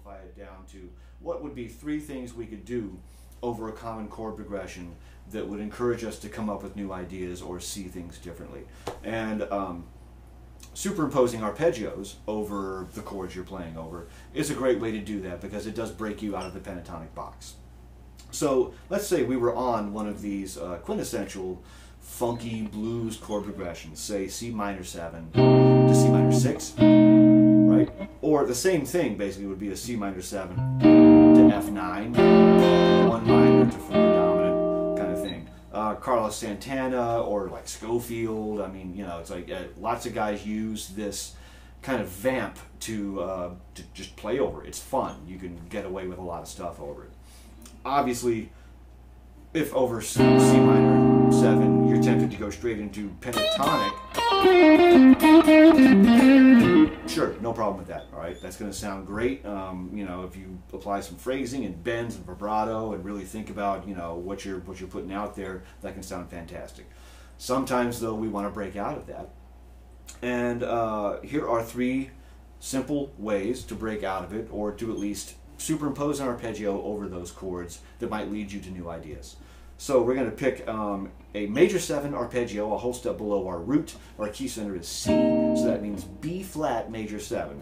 simplify it down to what would be 3 things we could do over a common chord progression that would encourage us to come up with new ideas or see things differently. And superimposing arpeggios over the chords you're playing over is a great way to do that because it does break you out of the pentatonic box. So let's say we were on one of these quintessential funky blues chord progressions, say C minor 7 to C minor 6, right? Or the same thing basically would be a C minor 7 to F9, 1 minor to 4 dominant kind of thing. Carlos Santana or like Schofield, I mean, you know, it's like lots of guys use this kind of vamp to just play over. It's fun. You can get away with a lot of stuff over it. Obviously, if over C minor 7, you're tempted to go straight into pentatonic, sure, no problem with that, all right? That's going to sound great. You know, if you apply some phrasing and bends and vibrato and really think about, you know, what you're putting out there, that can sound fantastic. Sometimes, though, we want to break out of that. And here are 3 simple ways to break out of it, or to at least superimpose an arpeggio over those chords that might lead you to new ideas. So we're going to pick a major 7 arpeggio, a whole step below our root. Our key center is C, so that means B flat major 7.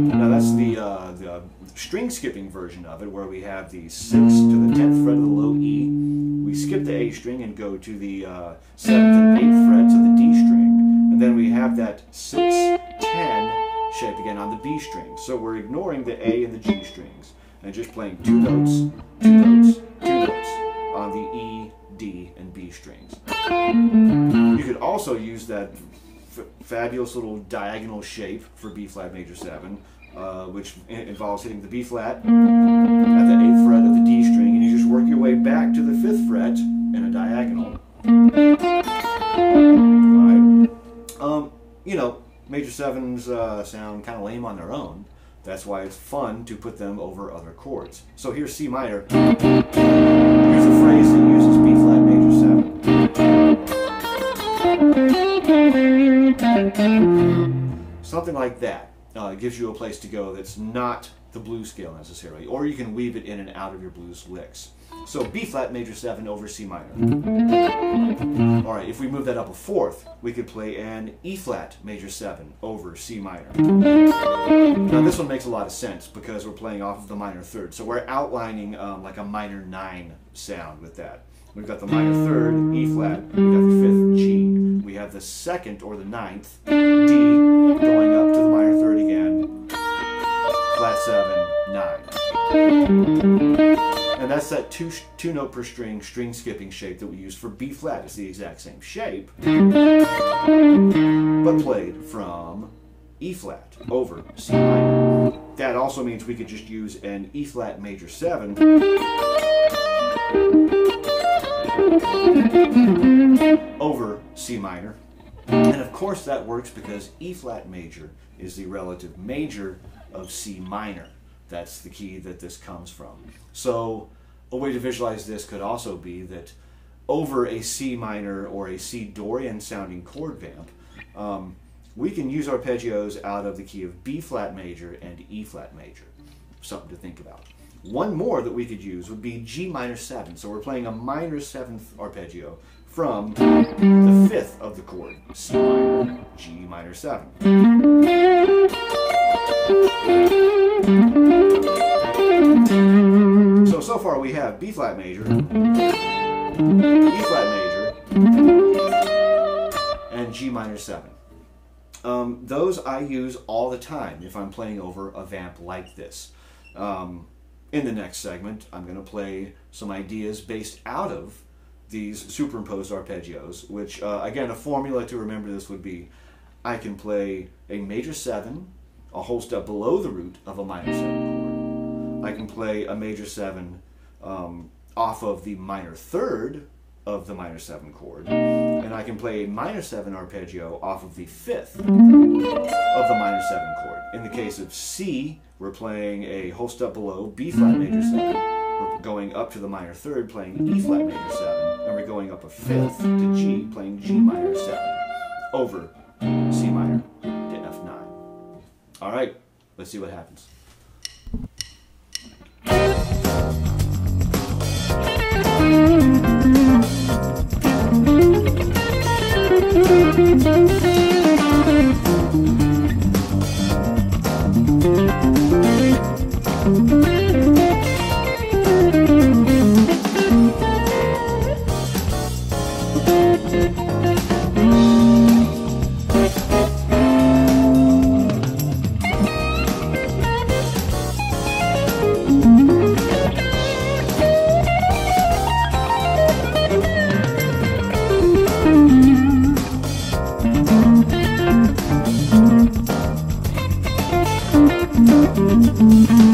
Now that's the string skipping version of it, where we have the 6th to the 10th fret of the low E. We skip the A string and go to the 7th and 8th frets of the D string, and then we have that 6-10 shape again on the B string. So we're ignoring the A and the G strings and just playing 2 notes, 2 notes, 2 notes on the E, D, and B strings. You could also use that fabulous little diagonal shape for B flat major 7, which involves hitting the B flat at the 8th fret of the D string, and you just work your way back to the 5th fret in a diagonal. All right. You know, major 7s sound kind of lame on their own. That's why it's fun to put them over other chords. So here's C minor. Here's a phrase that uses B flat major 7. Something like that gives you a place to go that's not the blues scale necessarily, or you can weave it in and out of your blues licks. So B flat major 7 over C minor. All right, if we move that up a 4th, we could play an E flat major 7 over C minor. Now this one makes a lot of sense because we're playing off of the minor 3rd, so we're outlining like a minor 9 sound with that. We've got the minor 3rd, E flat, we got the 5th, G. We have the 2nd or the 9th, D, going up to the minor 3rd again, flat 7, 9. And that's that two note per string skipping shape that we use for B flat. It's the exact same shape, but played from E flat over C minor. That also means we could just use an E flat major 7 over C minor. And of course that works because E flat major is the relative major of C minor. That's the key that this comes from. So a way to visualize this could also be that over a C minor or a C Dorian sounding chord vamp, we can use arpeggios out of the key of B flat major and E flat major. Something to think about. One more that we could use would be G minor 7. So we're playing a minor 7th arpeggio from the 5th of the chord, C minor, G minor 7. So far we have B flat major, E flat major, and G minor 7. Those I use all the time if I'm playing over a vamp like this. In the next segment, I'm going to play some ideas based out of these superimposed arpeggios, which, again, a formula to remember this would be I can play a major 7, a whole step below the root of a minor 7 chord. I can play a major 7 off of the minor 3rd of the minor 7 chord, and I can play a minor 7 arpeggio off of the 5th of the minor 7 chord. In the case of C, we're playing a whole step below B flat major 7, we're going up to the minor 3rd playing E flat major 7, and we're going up a 5th to G playing G minor 7 over C minor to F9. All right, Let's see what happens. Thank you.